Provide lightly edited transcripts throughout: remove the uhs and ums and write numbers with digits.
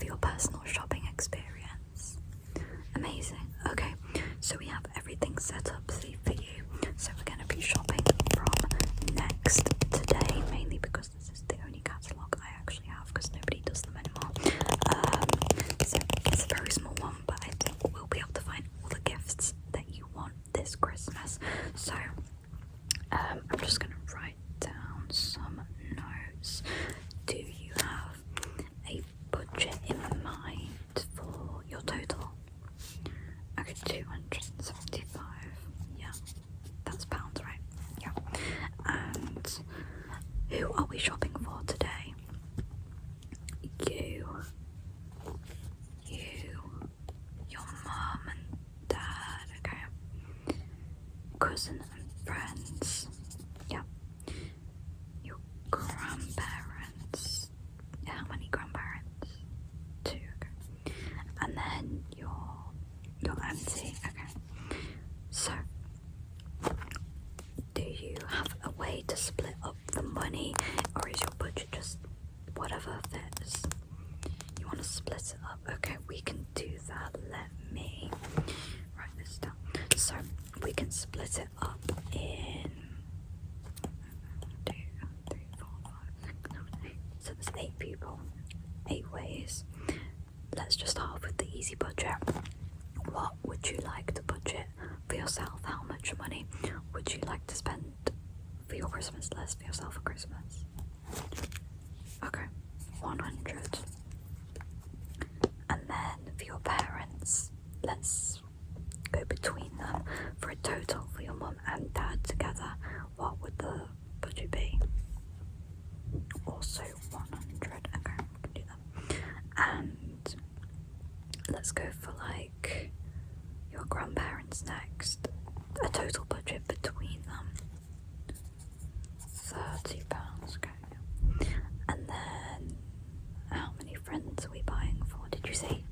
your personal shopping experience. Amazing. Okay, so we have everything set up for you. So we're going to be shopping from Next today, mainly because this is the only catalogue I actually have, because nobody does them anymore. So it's a very small one, but I think we'll be able to find all the gifts that you want this Christmas. So I'm just going to write down some notes. Do you have a budget in mind for your total? Okay, 275. Yeah, that's pounds, right? Yeah. And who are we shopping for today? Your mum and dad, okay? Cousin and friends, yeah. Your grandparents. How many grandparents? 2, okay. And then your auntie, okay. So, do you have a way to split up the money, or is your budget just whatever fits? You want to split it up? Okay, we can do that. Let me write this down. So we can split it up in 2, 3, 4, 5, 6, 7, 8. So there's 8 people, 8 ways. Let's just start with the easy budget. What would you like to budget for yourself? How much money would you like to spend for your Christmas list for yourself for Christmas? Okay, 100. And then for your parents, let's go between them for a total for your mum and dad together. What would the budget be? Also 100. Okay, we can do that. And let's go for like your grandparents next. A total budget between them, £30. Okay. And then how many friends are we buying for? Did you say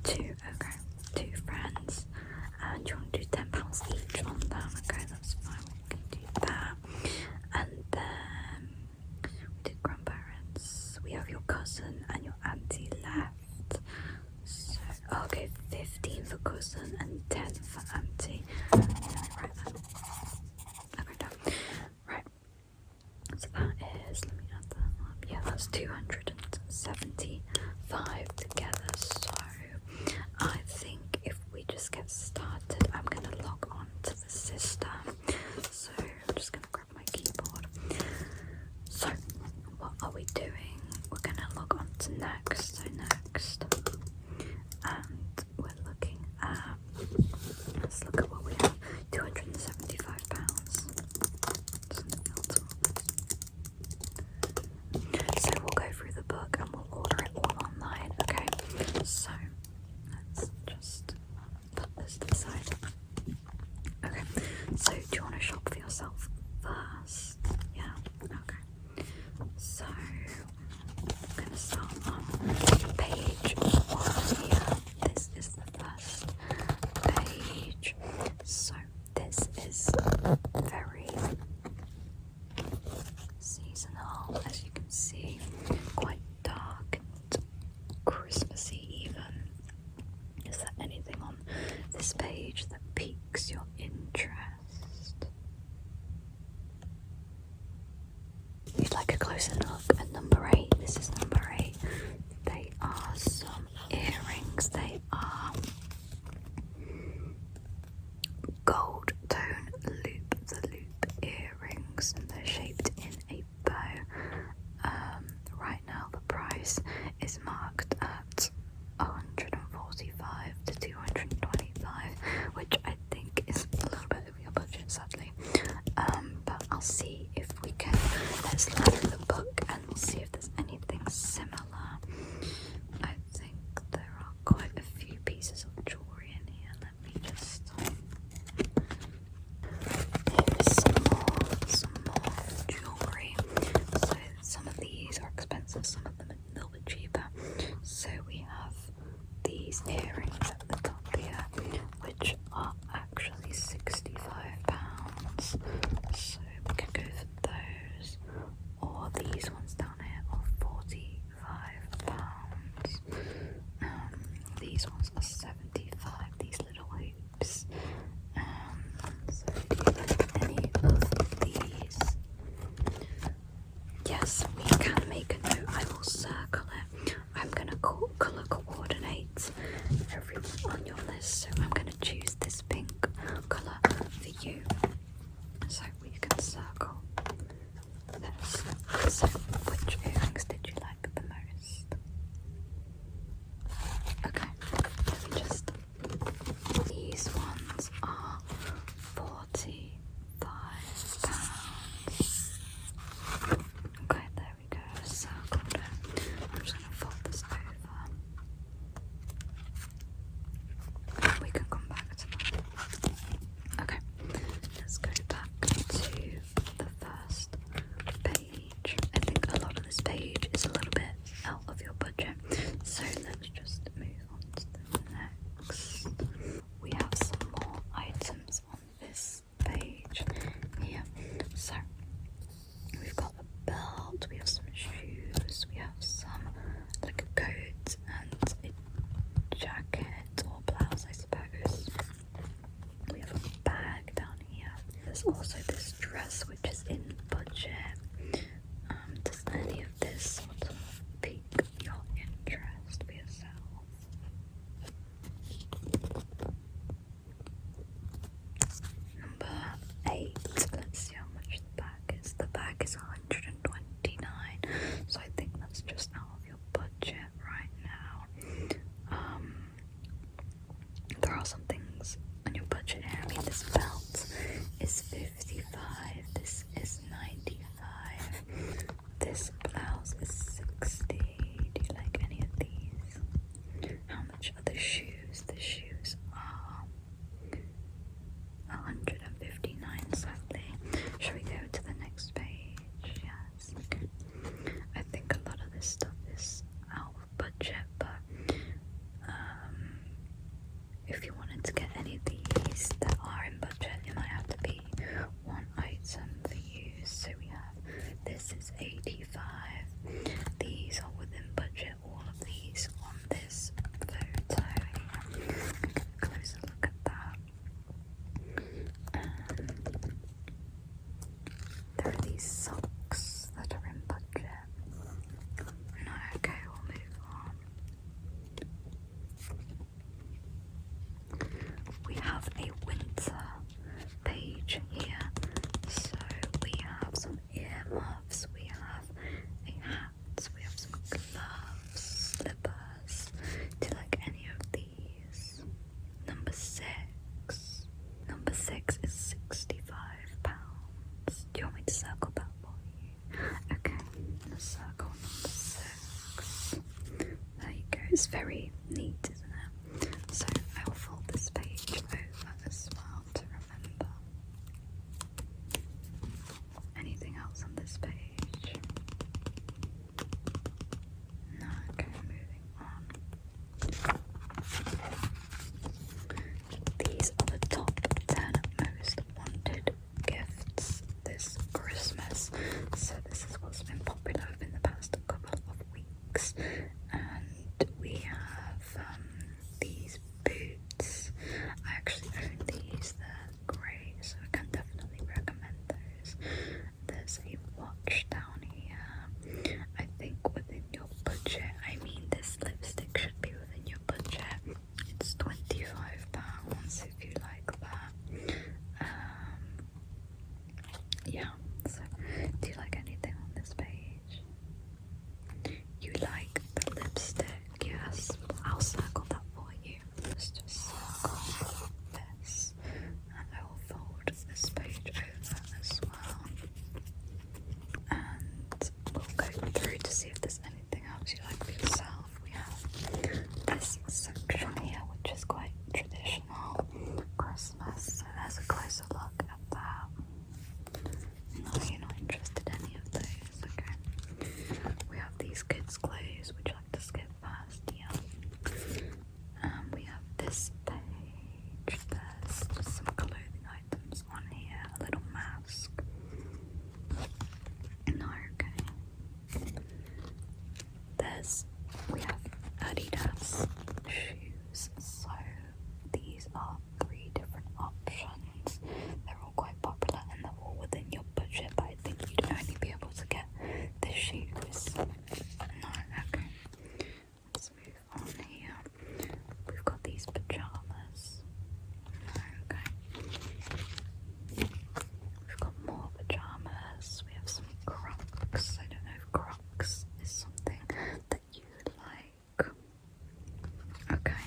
2? Okay, 2 friends. And you want to do £10 each on them? Okay, that's fine. We can do that. And then we did grandparents. We have your cousin and your auntie left. So okay, 15 for cousin and 10 for auntie. Right then. Okay, done. Right. So that is, let me add that up. Yeah, that's 275 together. So I think if we just get started, I'm gonna log on to the system. So I'm just gonna grab my keyboard. So what are we doing? We're gonna log on to Next. So Next. And we're looking at, let's look at what we have. £275. So we'll go through the book and we'll order it all online, okay? So let's just put this to the side. Okay, so do you want to shop for yourself first? Yeah, okay. So I'm going to start on page 1 here. This is the first page. So this is very seasonal, as you can see, quite dark and Christmassy even. Is there anything on this page that piques your interest? You'd like a closer look at number 8. This is number 8. They are some earrings. They are gold tone loop earrings, and they're shaped in a bow. Right now the price is marked at 145 to 225, which I think is a little bit over your budget, sadly. But I'll see if we can. Let's look through the book and we'll see if there's anything similar. I think there are quite a few pieces of jewelry in here. Let me just. Here's some more jewelry. So some of these are expensive, some of them are a little bit cheaper. So we have these earrings at the top here, which are actually £65. So we could go for those, or these ones down here are £45. The shoes are 159 sadly. Shall we go to the next page? Yes, okay. I think a lot of this stuff is out of budget, but if you wanted to get any of these that are in budget, it might have to be one item for you. So we have, this is 85. These are within budget, all of these on this photo. Closer look at that. There are these socks that are in budget. No, okay, we'll move on. We have a winter page here. So we have some earmuffs, we have a hat, we have some gloves, slippers. Do you like any of these? Number 6. Number 6 is £65. Do you want me to circle that for you? Okay, I'm gonna circle number 6. There you go. It's very neat, isn't it? So I will fold this page over as well to remember. Anything else on this page? No, okay, moving on. These are the top 10 most wanted gifts this Christmas. So this is what's been popular in the past couple of weeks. And we have these boots. I actually own these, they're grey, so I can definitely recommend those. There's a watch down here. I think within your budget, I mean this lipstick should be within your budget. It's £25 if you like that. Yeah, so do you like anything on this page? You like the lipstick? Yes, I'll circle that for you. Let's just circle this, and I will fold this page over as well. And we'll go through to see if there's anything else you like for yourself. We have this section here, which is quite traditional Christmas. So there's a closer look at that. No, you're not interested in any of those. Okay. We have these kids' clothes. Would you like to skip past? Yeah. We have this page. There's just some clothing items on here. A little mask. No, okay. We have Adidas shoes. So these are 3 different options. They're all quite popular and they're all within your budget, but I think you'd only be able to get the shoes. No, okay. Let's move on here. We've got these pajamas. No, okay. We've got more pajamas. We have some Crocs. I don't know if Crocs is something that you like. Okay.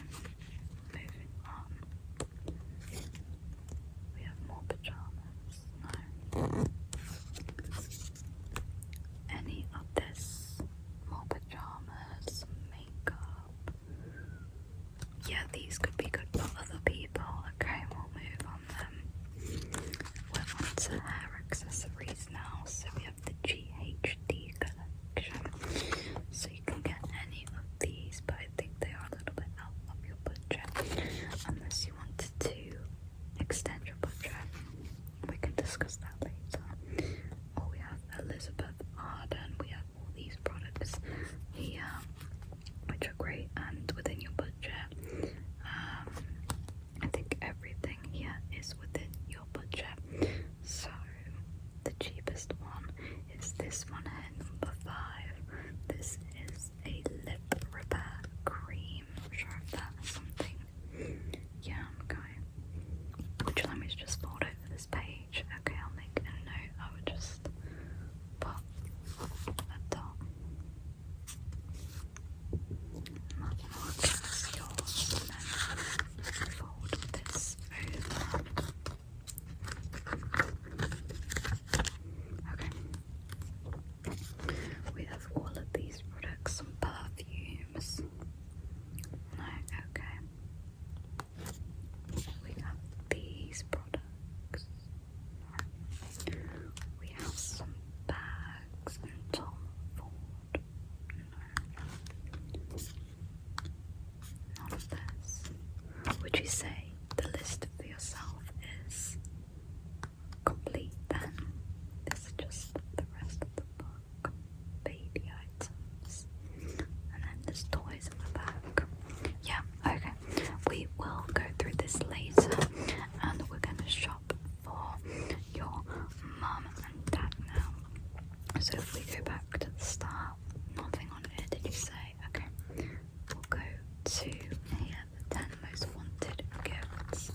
to the 10 most wanted gifts.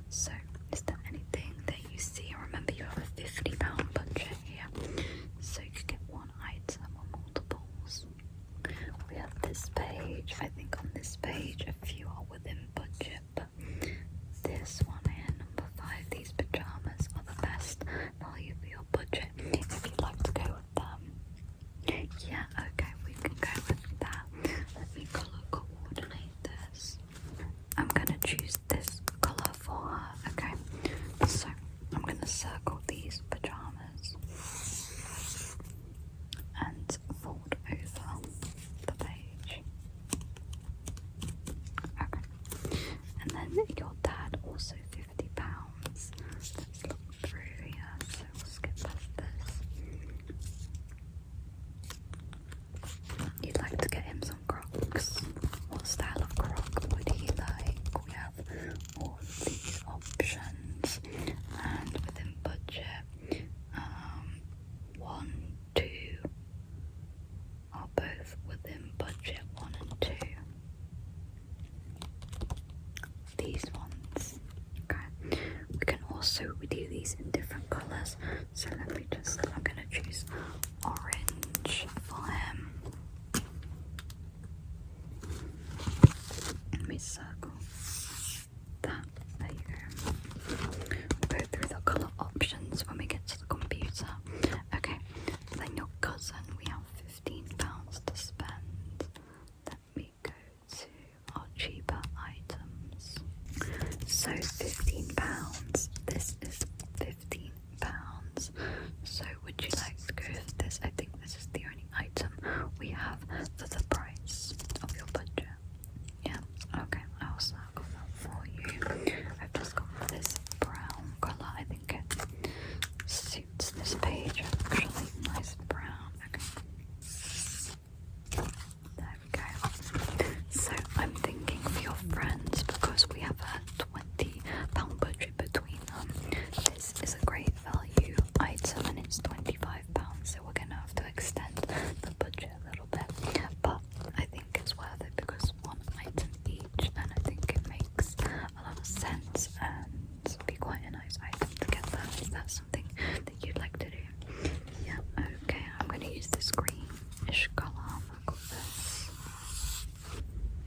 So, is there anything that you see? Remember, you have a £50 budget here, so you could get one item or multiples. We have this page. I think on this page a few are within budget, but this one here, number 5, these pajamas are the best value for your budget if you'd like to go with them. Yeah, okay, we can go with that. Let me colour coordinate this. I'm gonna choose this colour for her, okay? So I'm gonna circle these pajamas and fold over the page. Okay. And then your dad also £50. Let's look through here, so we'll skip past this. You'd like to get him some Crocs. What style of Croc would he like? We have all of these options, and within budget, 1, 2 are both within budget, 1 and 2. These ones, okay. We can also do these in different colours. So let me just, I'm gonna choose orange for him. Let me circle that. There you go. We'll go through the colour options when we get to the computer. Okay, then your cousin, we have £15 to spend. Let me go to our cheaper items. So £15. This is £15. So would you like to go for this? I think this is the only item we have for the price of your budget. Yeah, okay, I'll circle that for you. I've just got this brown colour. I think it suits this page actually. Nice brown. Okay. There we go. So I'm thinking for your friends, because we have a £20 budget between them, this is a great value item and it's £25, so we're gonna have to extend the budget a little bit, but I think it's worth it because one item each, and I think it makes a lot of sense and be quite a nice item to get that. Is that something that you'd like to do? Yeah, okay, I'm gonna use this greenish colour. I've got this.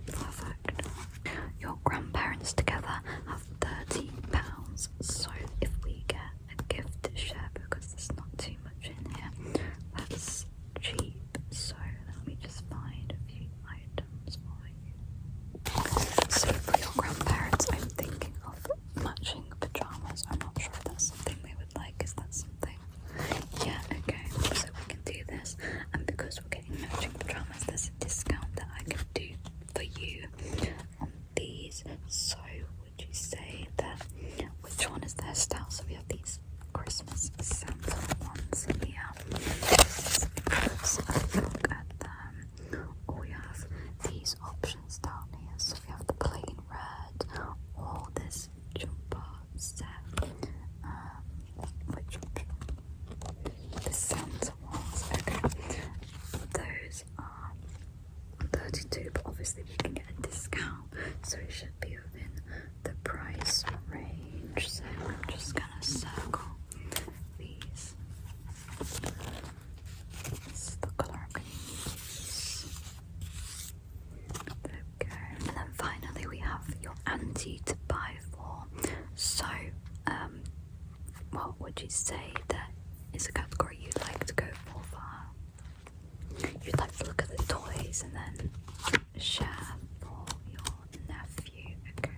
Perfect. Your grandparents together have £13, so if we get a gift to share, because there's not too much in here, that's cheap. So let me just find a few items for you. So for your grandparents, I'm thinking of matching pajamas. I'm not sure if that's something they would like. Is that something? Yeah, okay, so we can do this, and because we're getting matching pajamas, there's a discount that I can do for you on these. So would you say that, which one is their style? So we have these Christmas Santa ones here. Let's have a look at them. Or we have these options down here. So we have the plain red or this jumper set. Which option? The Santa ones. Okay. Those are 32, but obviously we can get a discount, so it should be within the price range. So I'm just gonna circle these. This is the colour I'm gonna use. There we go. And then finally we have your auntie to buy for. So, what would you say that is a category you'd like to go for her? You'd like to look at the toys and then share for your nephew. Okay,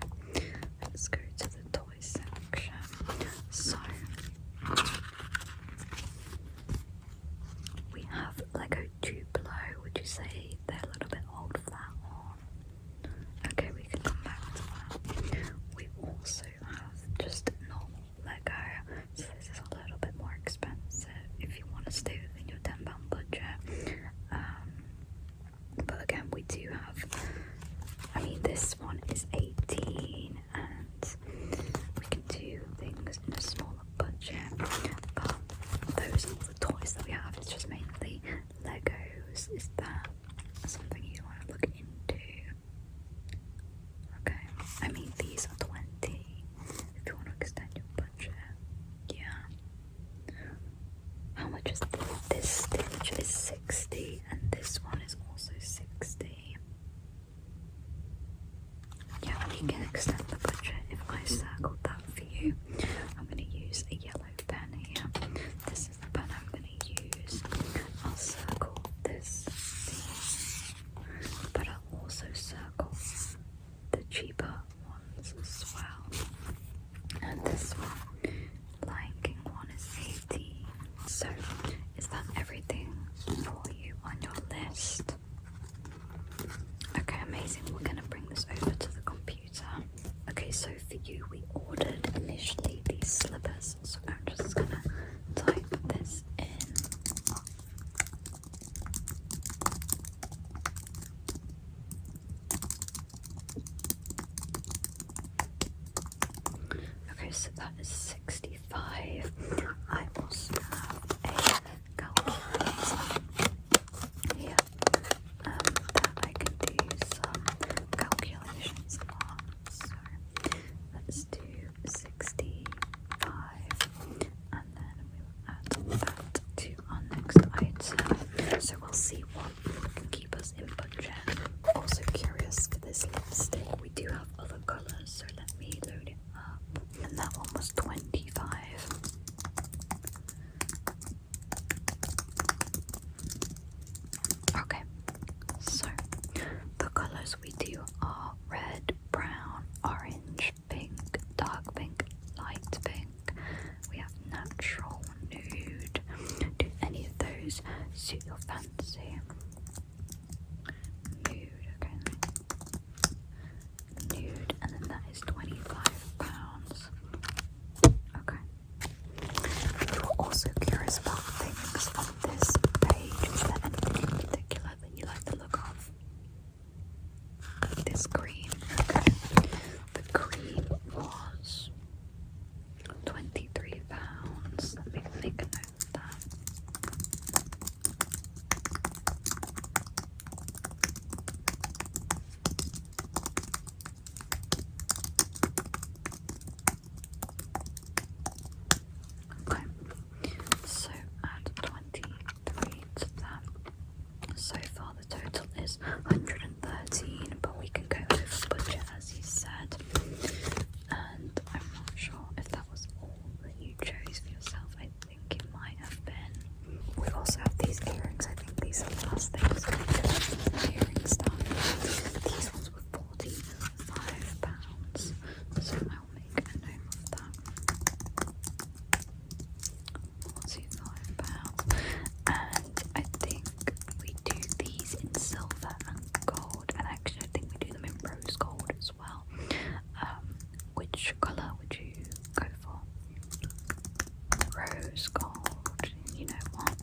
let's go to the toy section. So we have Lego Duplo. Would you say they're a little bit old for that one? Okay, we can come back to that. We also have just normal Lego. So this is a little bit more expensive if you want to stay within your £10 budget. But again, we can extend the budget if I circled that for you. I'm going to use a yellow pen here. This is the pen I'm going to use. I'll circle this, but I'll also circle the cheaper ones as well. And this one, Lion King one, is 18. So, is that everything for you on your list? Okay, amazing. We're going to bring this over to the computer. Okay, so for you, we ordered initially these slippers. So I'm just going to type this in. Okay, so that is 65. I also have a calculator here that I can do some calculations on. So let's do 65, and then we'll add that to our next item. So we'll see what can keep us in budget. Also curious for this lipstick. We do have other colours, so let me load it up. And that one was 25. Okay, so the colours we do are red, brown, orange, pink, dark pink, light pink. We have natural, nude. Do any of those suit your fancy? Nude, okay. Nude, and then that is £25. Okay. If you're also curious about things on this page, is there anything in particular that you like the look of? This green, okay. The green was £23. Let me make a note of that. Okay, so add 23 to that. So far the total is 113, but we can go over budget as you said. And I'm not sure if that was all that you chose for yourself. I think it might have been. We also have these earrings. I think these are the last things earring stuff. These ones were £45. So I'll make a note of that. £45. And I think we do these in silver and gold, and actually I think we do them in rose gold as well. Which colour would you go for? Rose gold. You know what?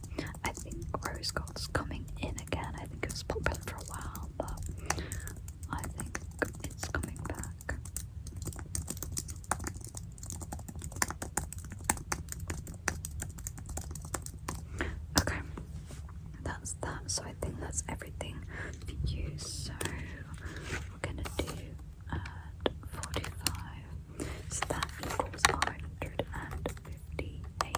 I think rose gold's coming in again. I think it was popular for a while, but I think it's coming back. Okay, that's that. So I think that's everything for you. So we're gonna do 45. So that equals 158.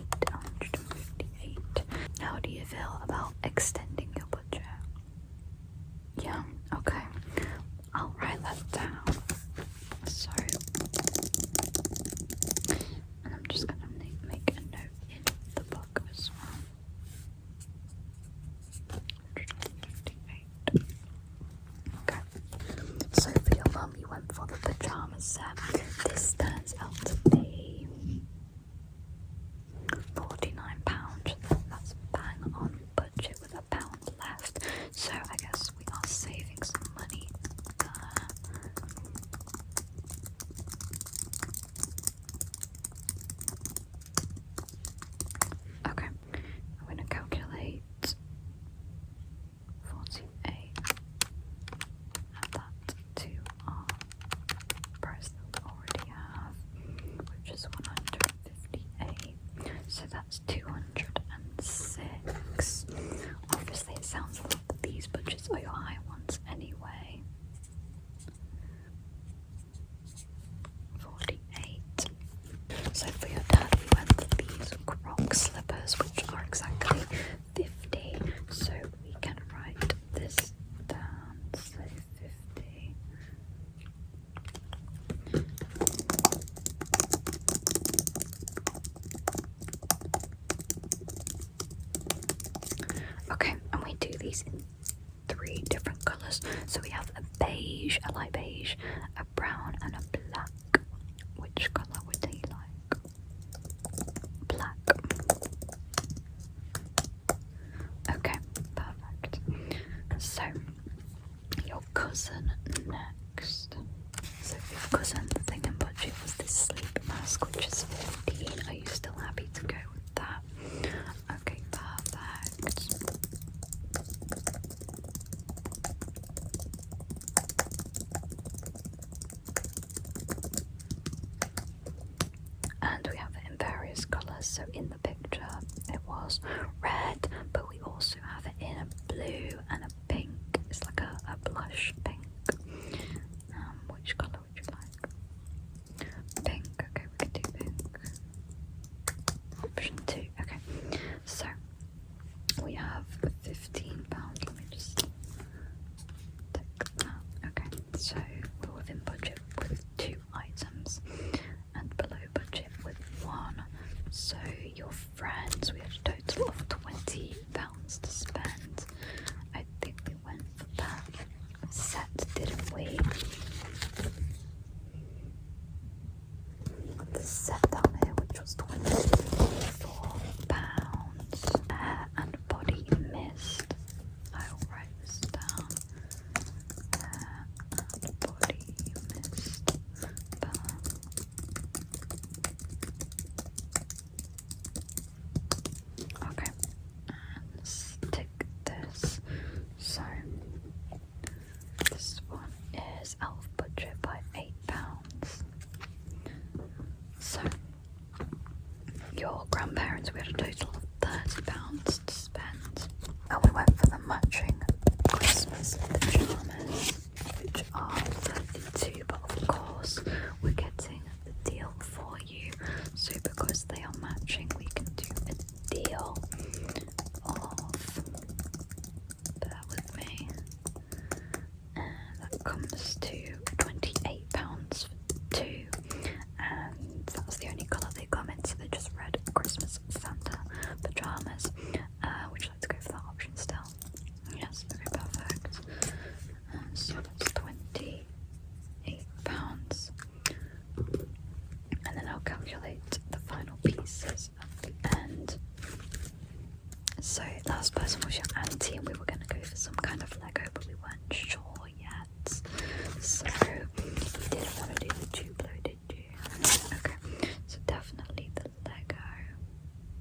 How do you feel about extending your budget? Yeah, okay. I'll write that down. So, and I'm just gonna make a note in the book as well. 158. Okay. So for your mum, you went for the pajama set. This turns out to be £49. That's bang on budget with £1 left. So I guess we are saving some money there. Okay, I'm going to calculate 48. Add that to our price that we already have. We've So we have a beige, a light beige, a brown, and a black. Which colour would they like? Black. Okay, perfect. So your cousin next. So your cousin, the thing in budget was this sleep mask, which is 15. Are you still happy to go with that? Okay, perfect. And we have it in various colours. So in the picture it was red, but we also have it in a blue and a pink. It's like a blush pink. Which colour would you like? Pink. Okay, we can do pink. Option 2. Okay, so we have £15. Let me just take that. Okay, so we're within budget with 2 items and below budget with 1. So your friends, we had a total of £20 to spend. I think we went for that set, didn't we? The set down here, which was £24. Hair and body mist. I'll write this down. Hair and body mist. Okay, and stick this. So this one is out of budget by £8. So your grandparents, we had a total of £30 to spend, and we went for the matching Christmas pyjamas, which are 32. But of course, we're getting the deal for you. So because they are matching, we can do a deal of, bear with me, and that comes to £28 for 2, and that's the only colour they come in, so they're just red Christmas Santa pyjamas. Would you like to go for that option still? Yes, okay, perfect. So that's £28, and then I'll calculate the final pieces at the end. So last person was your auntie, and we were going to go for some kind of Lego, but we weren't sure yet. So you didn't want to do the Duplo, did you? Okay, so definitely the Lego.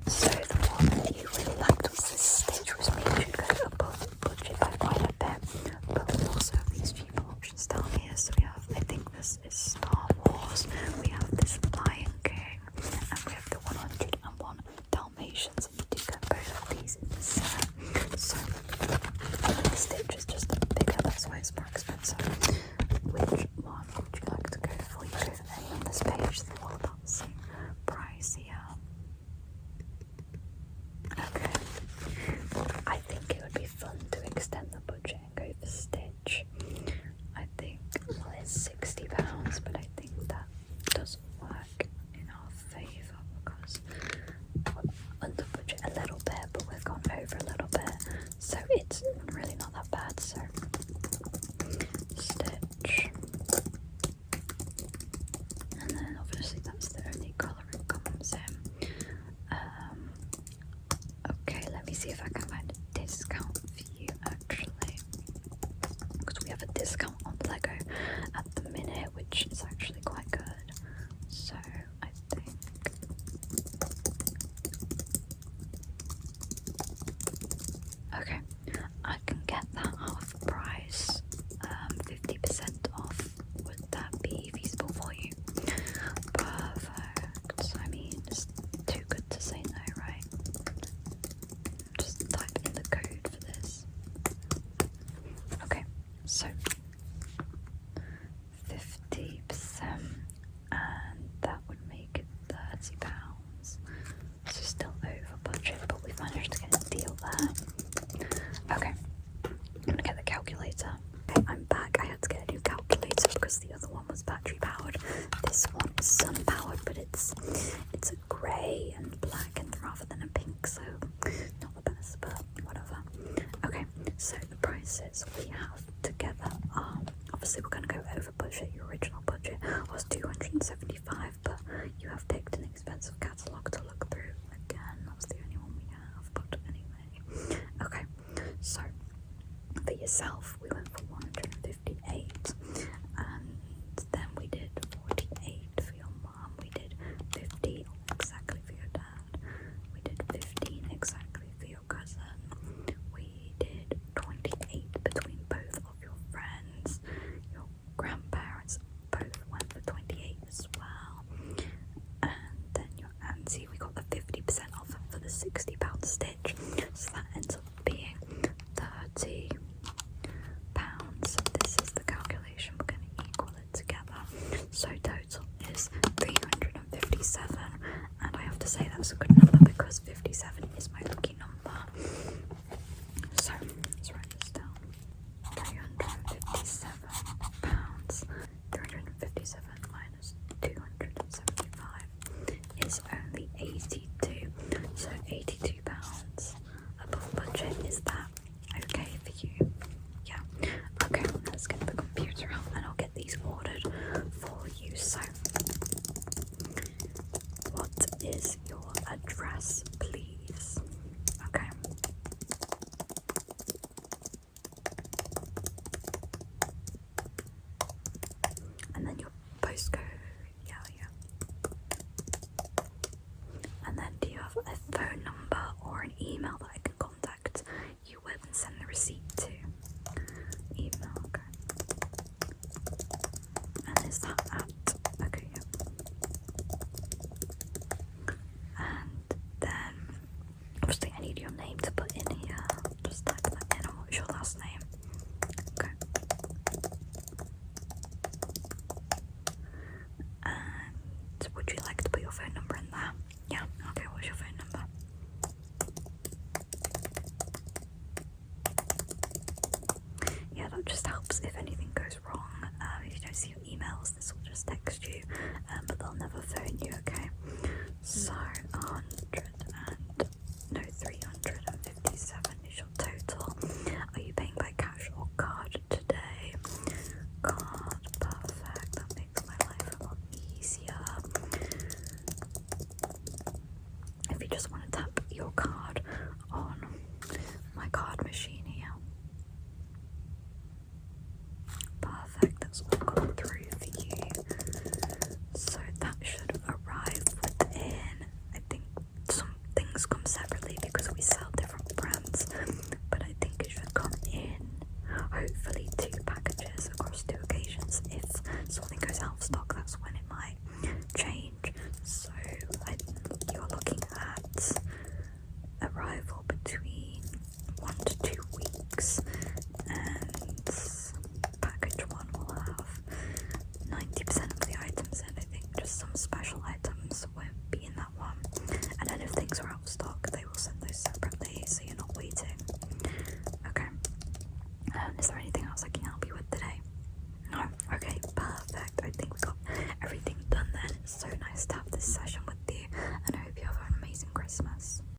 So the one that you really liked was this Stitch, which made you go above budget by quite a bit. But we also have these cheaper options down here. So we have, I think this is Star Wars, we have this Lion King, and we have the 101 Dalmatians, and you do get both of these in the set. So the Stitch is just bigger, that's why it's more expensive. Which one would you like to go for? You go for any on this page, they're all about the same price here. Okay, I think it would be fun to extend the budget and go for Stitch. I think, well, it's £60, but I think that does work in our favour because we're under budget a little bit, but we've gone over a little bit, so it's really not that bad. So Stitch, and then obviously that's the only colour it comes in. Okay, let me see if I can find a discount for you actually, because we have a discount on Lego at the minute, which is actually quite good. So I think, okay, I can get that half price, 50% off. Would that be feasible for you? Perfect. I mean, it's too good to say no, right? Just type in the code for this. Okay, so 50%, and that would make it £30. So still over budget, but we've managed to get a deal there. Okay, I'm gonna get the calculator. Okay, I'm back. I had to get a new calculator because the other one was battery powered. This one is sun powered, but it's a grey and black and rather than a pink, so not the best, but whatever. Okay, so the prices we have together is your address, please? Okay. And then your postcode. Yeah. And then do you have a phone number or an email that I can contact you with and send the receipt to? Email, okay. And is that at? Okay, yeah. And then, obviously I need your name to put in here. Just type that in. And what's your last name? Okay. And would you like to put your phone number in there? Yeah, okay, what's your phone number? Yeah, that just helps if anything goes wrong. If you don't see your emails, this will just text you, but they'll never phone you, okay? So,